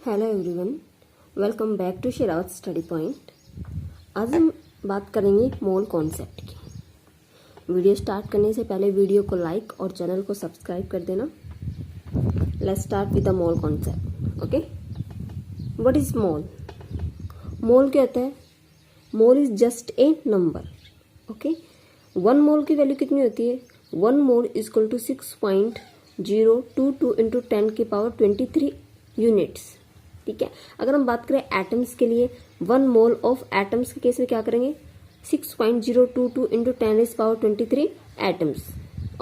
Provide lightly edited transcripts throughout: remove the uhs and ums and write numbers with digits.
Hello everyone, welcome back to Sherawat study point. आज हम बात करेंगे मोल कॉन्सेप्ट की। वीडियो स्टार्ट करने से पहले वीडियो को लाइक और चैनल को सब्सक्राइब कर देना। Let's start with the mole concept. Okay, what is mole? Mole क्या होता है? Mole is just a number. Okay, 1 mole की वैल्यू कितनी होती है? 1 mole is equal to 6.022 into 10 की पावर 23 यूनिट्स। ठीक है, अगर हम बात करें एटम्स के लिए, 1 मोल ऑफ एटम्स के केस में क्या करेंगे? 6.022 into 10 is power 23 atoms.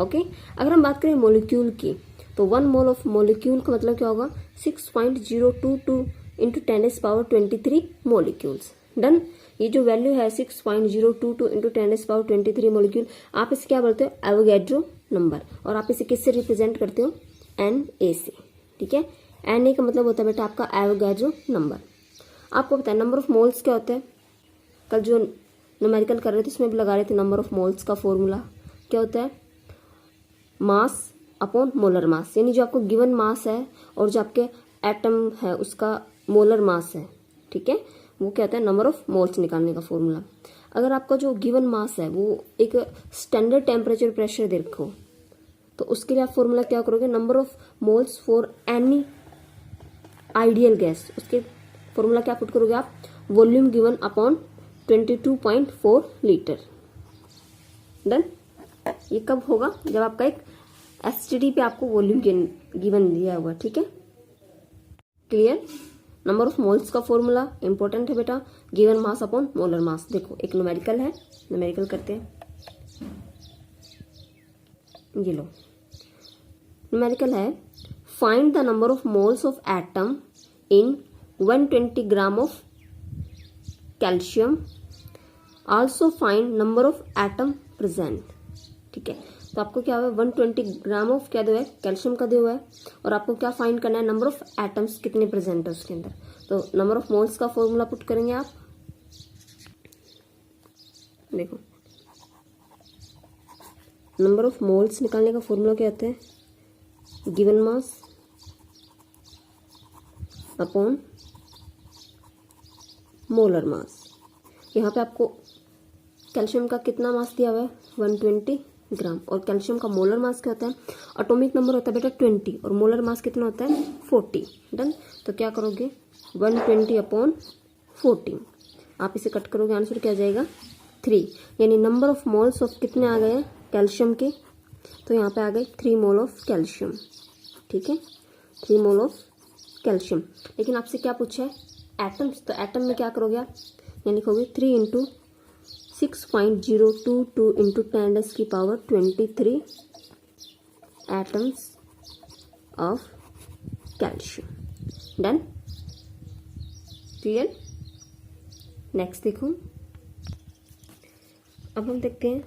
Okay, अगर हम बात करें मोलिक्यूल की, तो 1 मोल ऑफ मोलिक्यूल का मतलब क्या होगा? 6.022 into 10 is power 23 molecules. Done. ये जो वैल्यू है 6.022 इंटू 10 इज पावर 23 मोलिक्यूल, आप इसे क्या बोलते हो? Avogadro number. और आप इसे किससे रिप्रेजेंट करते हो? Na से। ठीक है, Na का मतलब होता है बेटा आपका एवोगैड्रो नंबर। आपको पता है नंबर ऑफ मोल्स क्या होता है? कल जो न्यूमेरिकल कर रहे थे उसमें भी लगा रहे थे नंबर ऑफ मोल्स का फॉर्मूला क्या होता है? मास अपॉन मोलर मास, यानी जो आपको गिवन मास है और जो आपके एटम है उसका मोलर मास है। ठीक है, वो क्या होता है? नंबर ऑफ मोल्स निकालने का फॉर्मूला। अगर आपका जो गिवन मास है वो एक स्टैंडर्ड टेम्परेचर प्रेशर दे रखो, तो उसके लिए आप फॉर्मूला क्या करोगे? Number of moles for any ideal gas. उसके फॉर्मूला क्या पुट करोगे आप? Volume given upon 22.4 litre. Done. ये कब होगा? जब आपका एक एसटीडी पे आपको वॉल्यूम गिवन दिया हुआ। ठीक है, क्लियर? नंबर ऑफ मोल्स का फॉर्मूला इंपॉर्टेंट है बेटा, given mass upon molar mass. देखो एक न्यूमेरिकल है, न्यूमेरिकल करते हैं। ये लो न्यूमेरिकल है, find the number of moles of atom in 120 gram of calcium, also find number of atom present. ठीक है, तो आपको क्या हुआ? 120 ग्राम ऑफ क्या दिया है? कैल्शियम का दिया हुआ है, और आपको क्या फाइंड करना है? नंबर ऑफ एटम्स कितने प्रेजेंट है उसके अंदर। तो नंबर ऑफ मोल्स का फॉर्मूला पुट करेंगे आप। देखो नंबर ऑफ मोल्स निकालने का फॉर्मूला क्या होता है? Given mass upon molar mass. यहाँ पे आपको कैल्शियम का कितना मास दिया हुआ है? 120 ग्राम। और कैल्शियम का मोलर मास क्या होता है? एटॉमिक नंबर होता है बेटा 20 और मोलर मास कितना होता है? 40। डन। तो क्या करोगे? 120 अपॉन 40, आप इसे कट करोगे, आंसर क्या आ जाएगा? 3। यानी नंबर ऑफ मोल्स ऑफ कितने आ गए कैल्शियम के? तो यहाँ पे आ गए 3 मोल ऑफ कैल्शियम। ठीक है, 3 मोल ऑफ कैल्शियम। लेकिन आपसे क्या पूछा है? एटम्स। तो एटम में क्या करोगे आप? यहाँ लिखोगे 3 इंटू 6.022 इंटू 10 की power 23 atoms of calcium. Done, clear? Next देखो, अब हम देखते हैं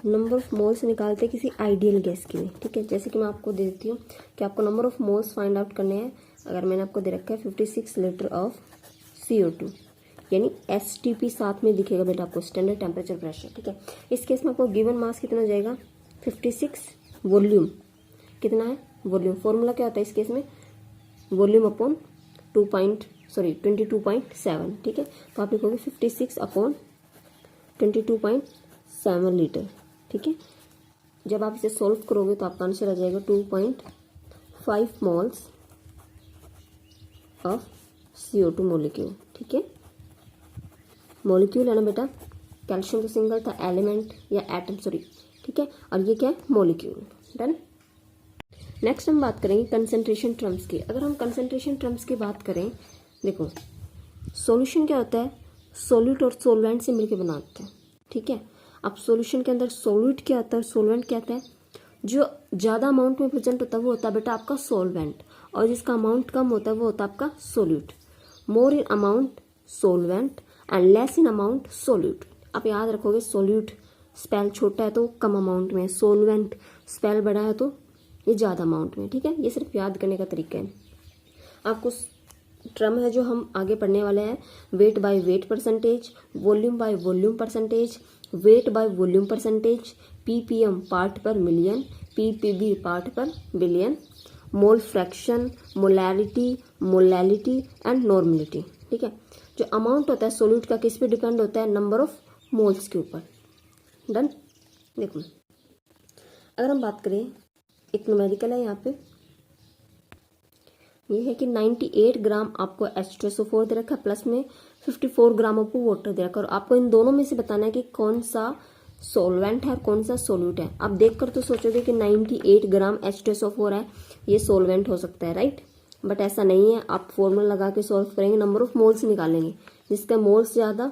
नंबर ऑफ मोल्स निकालते हैं किसी आइडियल गैस के लिए। ठीक है, जैसे कि मैं आपको दे देती हूँ कि आपको number of moles find out करने हैं। अगर मैंने आपको दे रखा है 56 लीटर ऑफ CO2, यानी STP साथ में दिखेगा बेटा आपको, स्टैंडर्ड टेम्परेचर प्रेशर। ठीक है, इस केस में आपको गिवन मास कितना हो जाएगा? 56। वॉल्यूम कितना है? वॉल्यूम फॉर्मूला क्या होता है इस केस में? Volume upon 22.7। ठीक है, तो आप लिखोगे 56 अपॉन 22.7 लीटर। ठीक है, जब आप इसे सॉल्व करोगे तो आपका आंसर आ जाएगा 2.5 मोल्स ऑफ CO2 मोलिक्यूल। ठीक है, मोलिक्यूल है ना बेटा, कैल्शियम तो सिंगल था, एलिमेंट या एटम सॉरी। ठीक है, और ये क्या है? मोलिक्यूल। डन। नेक्स्ट हम बात करेंगे कंसंट्रेशन टर्म्स की। अगर हम कंसंट्रेशन टर्म्स की बात करें, देखो सॉल्यूशन क्या होता है? सॉल्यूट और सोलवेंट से मिलकर बनाते हैं। ठीक है, अब सॉल्यूशन के अंदर सॉल्यूट क्या आता है, सॉल्वेंट क्या आता है? जो ज़्यादा अमाउंट में प्रेजेंट होता है वो होता है बेटा आपका सॉल्वेंट, और जिसका अमाउंट कम होता है वो होता है आपका solute. More in amount solvent and less in amount solute. आप याद रखोगे, सॉल्यूट स्पेल छोटा है तो कम अमाउंट में, सॉल्वेंट स्पेल बड़ा है तो ये ज़्यादा अमाउंट में। ठीक है, ये सिर्फ याद करने का तरीका है। आपको टर्म है जो हम आगे पढ़ने वाले हैं, weight by weight percentage, volume by volume percentage, weight by volume percentage, ppm part per million, ppb part per billion, mole fraction, molarity, molality and normality. ठीक है, जो अमाउंट होता है सोल्यूट का किस पे डिपेंड होता है, नंबर ऑफ मोल्स के ऊपर। डन। देखो अगर हम बात करें, एक न्यूमेरिकल है यहाँ पे, ये है कि 98 ग्राम आपको H2SO4 दे रखा है, प्लस में 54 ग्राम आपको वाटर दे रखा है, और आपको इन दोनों में से बताना है कि कौन सा सोलवेंट है और कौन सा सोल्यूट है। आप देखकर तो सोचोगे कि 98 ग्राम H2SO4 है, ये सोलवेंट हो सकता है, राइट, बट ऐसा नहीं है। आप फॉर्मूला लगा के सॉल्व करेंगे, नंबर ऑफ मोल्स निकालेंगे, जिसका मोल्स ज्यादा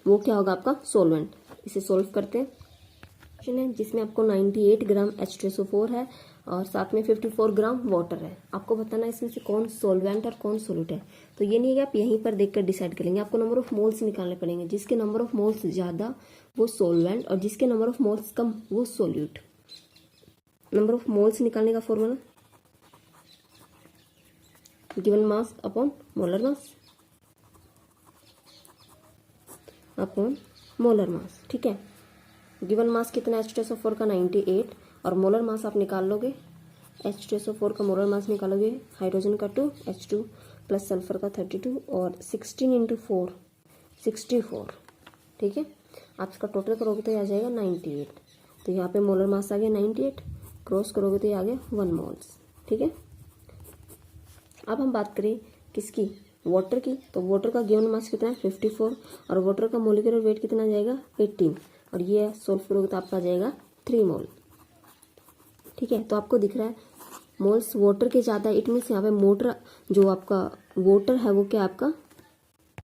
वो क्या होगा आपका सोलवेंट। इसे सोल्व करते हैं। क्वेश्चन है जिसमें आपको 98 ग्राम H2SO4 है और साथ में 54 ग्राम वाटर है। आपको बताना है इसमें से कौन सोलवेंट और कौन सोल्यूट है। तो ये नहीं है कि आप यहीं पर देखकर डिसाइड करेंगे, आपको नंबर ऑफ मोल्स निकालने पड़ेंगे। जिसके नंबर ऑफ मोल्स ज्यादा वो सोलवेंट और जिसके नंबर ऑफ मोल्स कम वो सोल्यूट। नंबर ऑफ मोल्स निकालने का formula given mass upon molar mass upon molar mass. ठीक है, गिवन मास कितना है H2SO4 का 98 और मोलर मास आप निकाल लोगे, H2SO4 का मोलर मास निकालोगे, हाइड्रोजन का 2 H2 प्लस सल्फर का 32 और 16 इंटू 4 64। ठीक है, आप इसका टोटल करोगे तो ये आ जाएगा 98। तो यहाँ पे मोलर मास आ गया 98, क्रॉस करोगे तो ये आ गया 1 मोल्स। ठीक है, अब हम बात करें किसकी, वाटर की। तो वाटर का गिवन मास कितना है 54 और वाटर का मोलिकुलर वेट कितना आ जाएगा 18, और ये सोल्व करोगे तो आपका आ जाएगा 3 मोल। ठीक है, तो आपको दिख रहा है मोल्स वाटर के ज़्यादा, इट मीन्स यहाँ पे मोटर जो आपका वाटर है वो क्या आपका,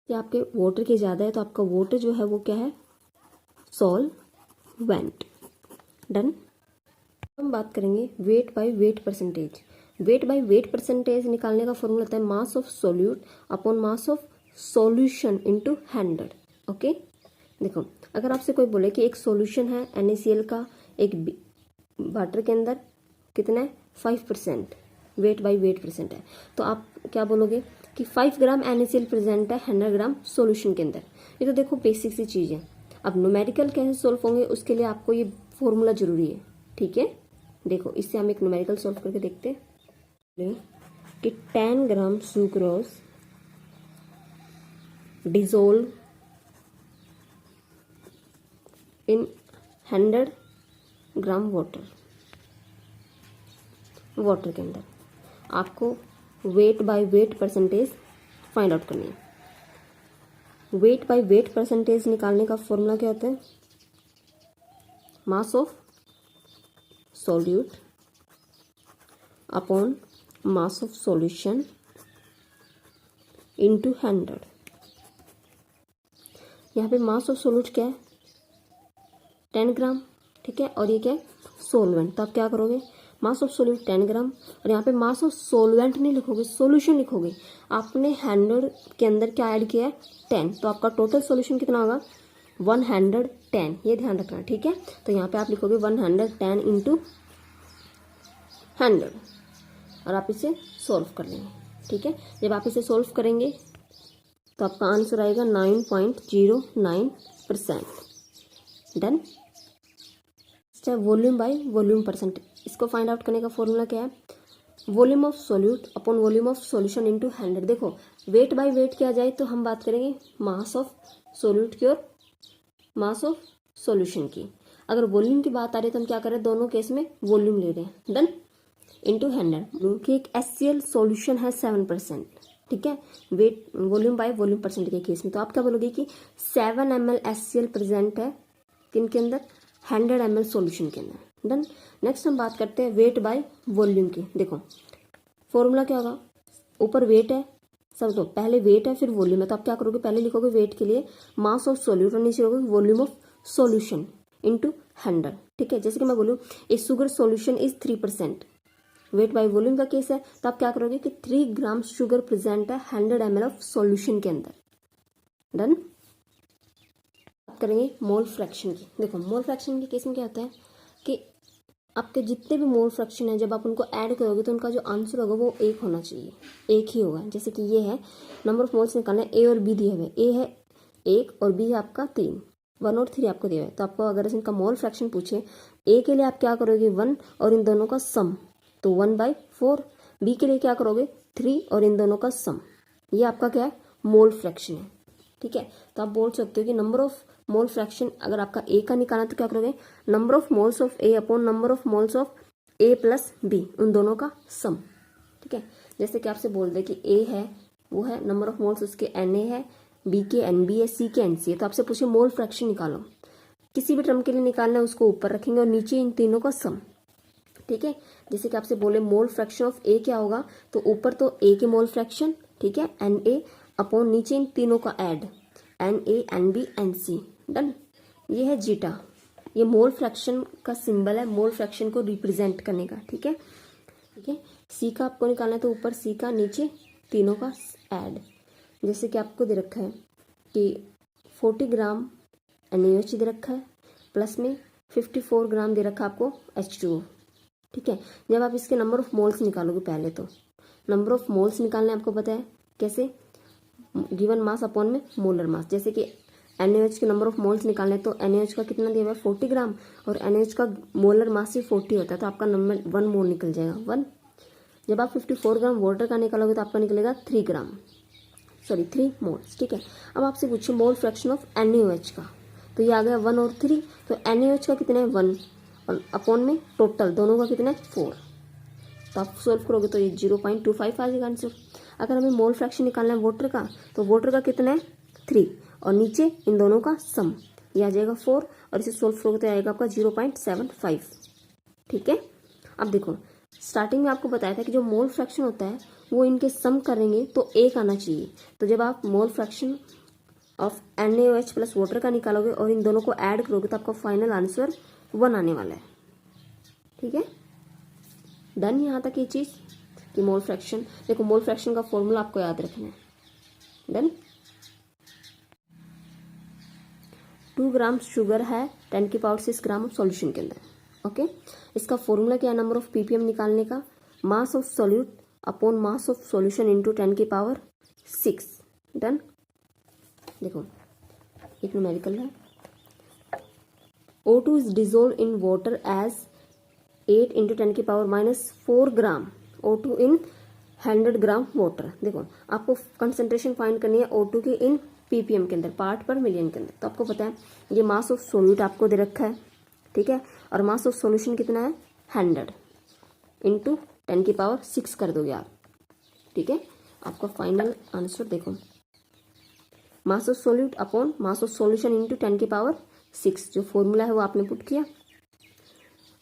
क्या आपके वाटर के ज़्यादा है, तो आपका वाटर जो है वो क्या है सॉल्वेंट। डन। हम बात करेंगे wait by weight percentage. Weight by weight percentage निकालने का फॉर्मूला होता है mass of solute upon mass of solution into 100। Okay, देखो अगर आपसे कोई बोले कि एक सॉल्यूशन है NaCl का, एक वाटर के अंदर कितना है 5%, वेट बाय वेट परसेंट है, तो आप क्या बोलोगे कि 5 ग्राम NaCl प्रेजेंट है 100 ग्राम सॉल्यूशन के अंदर। ये तो देखो बेसिक सी चीज़ है। अब न्यूमेरिकल कैसे सोल्व होंगे उसके लिए आपको ये फॉर्मूला जरूरी है। ठीक है, देखो इससे हम एक न्यूमेरिकल सोल्व करके देखते हैं कि 10 gram sucrose dissolve in 100 gram water के अंदर आपको weight by weight percentage find out करनी है। वेट बाय वेट परसेंटेज निकालने का फॉर्मूला क्या होता है, mass of solute upon mass of solution into 100। यहाँ पे मास ऑफ सोल्यूट क्या है 10 ग्राम। ठीक है, और ये क्या है सोलवेंट, तो आप क्या करोगे मास ऑफ सोल्यूट 10 ग्राम, और यहाँ पे मास ऑफ सोलवेंट नहीं लिखोगे सोल्यूशन लिखोगे। आपने 100 के अंदर क्या ऐड किया है 10, तो आपका टोटल सोल्यूशन कितना होगा 110, ये ध्यान रखना। ठीक है, तो यहाँ पे आप लिखोगे 110 इंटू 100 और आप इसे सोल्व कर लेंगे। ठीक है, जब आप इसे सोल्व करेंगे तो आपका आंसर आएगा 9.09%। Done. Volume by volume percent, इसको फाइंड आउट करने का फॉर्मूला क्या है, volume of solute upon volume of solution into 100। देखो वेट बाय वेट किया जाए तो हम बात करेंगे मास ऑफ सोल्यूट की और मास ऑफ सॉल्यूशन की। अगर वॉल्यूम की बात आ रही है तो हम क्या कर रहे हैं, दोनों केस में वॉल्यूम ले रहे हैं। डन। इंटू 100, क्योंकि एक HCl सॉल्यूशन है 7%। ठीक है, weight volume by volume percent के केस में तो आप क्या बोलोगे कि 7 ml HCl प्रेजेंट है किन के अंदर 100 ml सॉल्यूशन के अंदर। डन। नेक्स्ट हम बात करते हैं वेट बाय वॉल्यूम की। देखो फॉर्मूला क्या होगा, ऊपर वेट है सब, तो पहले वेट है फिर वॉल्यूम है, तो आप क्या करोगे पहले लिखोगे वेट के लिए मास ऑफ सोल्यूट और नीचे लिखोगे वॉल्यूम ऑफ सॉल्यूशन इनटू 100। ठीक है, जैसे कि मैं बोलूँ a sugar solution is 3%, weight by volume का केस है तो आप क्या करोगे कि 3 ग्राम शुगर प्रेजेंट है 100 ml ऑफ सॉल्यूशन के अंदर। डन। बात करेंगे मोल फ्रैक्शन की। देखो मोल फ्रैक्शन के केस में क्या होता है कि आपके जितने भी मोल फ्रैक्शन है जब आप उनको ऐड करोगे तो उनका जो आंसर होगा वो एक होना चाहिए, एक ही होगा। जैसे कि ये है नंबर ऑफ मोल्स निकालना है, ए और बी दिए हुए, ए है 1 और बी है आपका 3, 1 और 3 आपको दिया हुआ है। तो आपको अगर इनका मोल फ्रैक्शन पूछे ए के लिए आप क्या करोगे 1 और इन दोनों का सम, तो 1/4, बी के लिए क्या करोगे 3 और इन दोनों का सम, ये आपका क्या है मोल फ्रैक्शन है। ठीक है, तो आप बोल सकते हो कि नंबर ऑफ मोल फ्रैक्शन अगर आपका ए का निकालना तो क्या करोगे number of moles of A upon number of moles of A plus B, उन दोनों का सम। ठीक है, जैसे कि आपसे बोल दे कि ए है वो है नंबर ऑफ मोल्स उसके एन ए है, बी के एन बी है, सी के एन सी है, तो आपसे पूछे मोल फ्रैक्शन निकालो, किसी भी टर्म के लिए निकालना है उसको ऊपर रखेंगे और नीचे इन तीनों का सम। ठीक है, जैसे कि आपसे बोले मोल फ्रैक्शन ऑफ ए क्या होगा, तो ऊपर तो ए के मोल फ्रैक्शन, ठीक है एन ए अपॉन नीचे इन तीनों का add N A N B N C, done. ये है जीटा, ये मोल फ्रैक्शन का सिंबल है मोल फ्रैक्शन को रिप्रेजेंट करने का। ठीक है, ठीक है, सी का आपको निकालना है तो ऊपर सी का नीचे तीनों का ऐड, जैसे कि आपको दे रखा है कि 40 ग्राम NaOH दे रखा है प्लस में 54 ग्राम दे रखा है आपको H2O। ठीक है, जब आप इसके नंबर ऑफ मोल्स निकालोगे पहले तो नंबर ऑफ मोल्स निकालने आपको पता है कैसे, गिवन मास अपॉन में मोलर मास, जैसे कि NaOH के नंबर ऑफ मोल्स निकालने तो NaOH का कितना दिया हुआ है 40 ग्राम और NaOH का मोलर मास ही 40 होता है, तो आपका नंबर 1 मोल निकल जाएगा 1। जब आप 54 ग्राम वाटर का निकालोगे तो आपका निकलेगा 3 ग्राम, सॉरी 3 मोल्स। ठीक है, अब आपसे पूछिए मोल फ्रैक्शन ऑफ NaOH का, तो ये आ गया 1 और 3, तो NaOH का कितना है 1 और अपॉन में टोटल दोनों का कितना है 4, तो आप सोल्व करोगे तो ये 0.25 आ जाएगा आंसर। अगर हमें मोल फ्रैक्शन निकालना है वाटर का, तो वाटर का कितना है 3 और नीचे इन दोनों का सम, ये आ जाएगा 4 और इसे सोल्व करोगे तो आएगा आपका 0.75। ठीक है, अब देखो स्टार्टिंग में आपको बताया था कि जो मोल फ्रैक्शन होता है वो इनके सम करेंगे तो एक आना चाहिए, तो जब आप mole fraction of NaOH plus water का निकालोगे और इन दोनों को ऐड करोगे तो आपका फाइनल आंसर 1 आने वाला है। ठीक है, डन यहाँ तक ये चीज कि मोल फ्रैक्शन, देखो मोल फ्रैक्शन का फॉर्मूला आपको याद रखना है, डन। 2 ग्राम शुगर है 10 की पावर 6 ग्राम सॉल्यूशन के अंदर। ओके, इसका फॉर्मूला क्या है नंबर ऑफ ppm निकालने का, mass of solute upon mass of solution into 10 की पावर 6, डन। देखो एक न्यूमेरिकल है, O2 is dissolve in water as 8 into 10 की पावर -4 ग्राम O2 इन 100 ग्राम वाटर। देखो आपको कंसंट्रेशन फाइंड करनी है O2 की इन ppm के अंदर, पार्ट पर मिलियन के अंदर, तो आपको पता है ये मास ऑफ सोल्यूट आपको दे रखा है। ठीक है, और मास ऑफ सॉल्यूशन कितना है 100 इंटू 10 की पावर 6 कर दोगे आप। ठीक है, आपका फाइनल आंसर देखो mass of solute upon mass of solution into 10 की पावर 6, जो फॉर्मूला है वो आपने पुट किया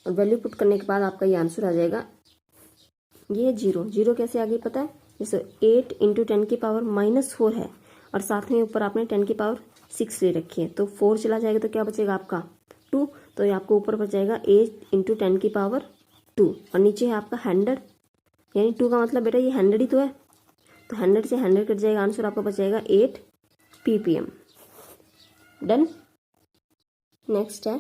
और वैल्यू पुट करने के बाद आपका ये आंसर आ जाएगा, ये 0 कैसे आ गई पता है, जैसे 8 इंटू 10 की पावर -4 है और साथ में ऊपर आपने 10 की पावर 6 ले रखी है, तो 4 चला जाएगा तो क्या बचेगा आपका 2, तो ये आपको ऊपर बच जाएगा 8 इंटू 10 की पावर 2 और नीचे है आपका 100, यानी 2 का मतलब बेटा ये 100 ही तो है, तो 100 से 100 कट जाएगा, आंसर आपका बच जाएगा 8 ppm, डन। नेक्स्ट है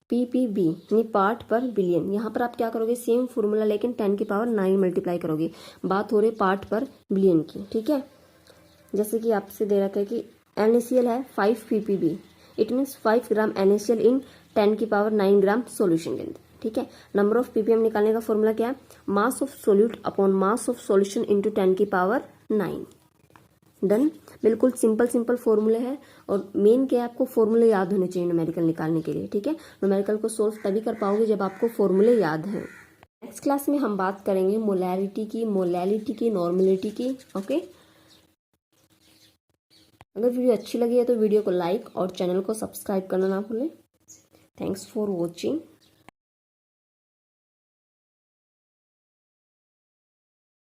ppb यानी पार्ट पर बिलियन, यहाँ पर आप क्या करोगे सेम फॉर्मूला लेकिन 10 की पावर 9 मल्टीप्लाई करोगे, बात हो रही पार्ट पर बिलियन की। ठीक है, जैसे कि आपसे दे रखा है कि NaCl है 5 ppb, it means 5 gram NaCl इन 10 की पावर 9 ग्राम सॉल्यूशन के अंदर। ठीक है, नंबर ऑफ ppm निकालने का फॉर्मूला क्या है, mass of solute upon mass of solution into 10 की पावर 9, डन। बिल्कुल सिंपल फॉर्मूले है और मेन क्या है आपको फॉर्मूले याद होने चाहिए न्यूमेरिकल निकालने के लिए। ठीक है, न्यूमेरिकल को सोल्व तभी कर पाओगे जब आपको फॉर्मूले याद हैं। नेक्स्ट क्लास में हम बात करेंगे मोलैरिटी की, मोलैलिटी की, नॉर्मलिटी की। ओके, अगर वीडियो अच्छी लगी है तो वीडियो को लाइक और चैनल को सब्सक्राइब करना ना भूलें। Thanks for watching.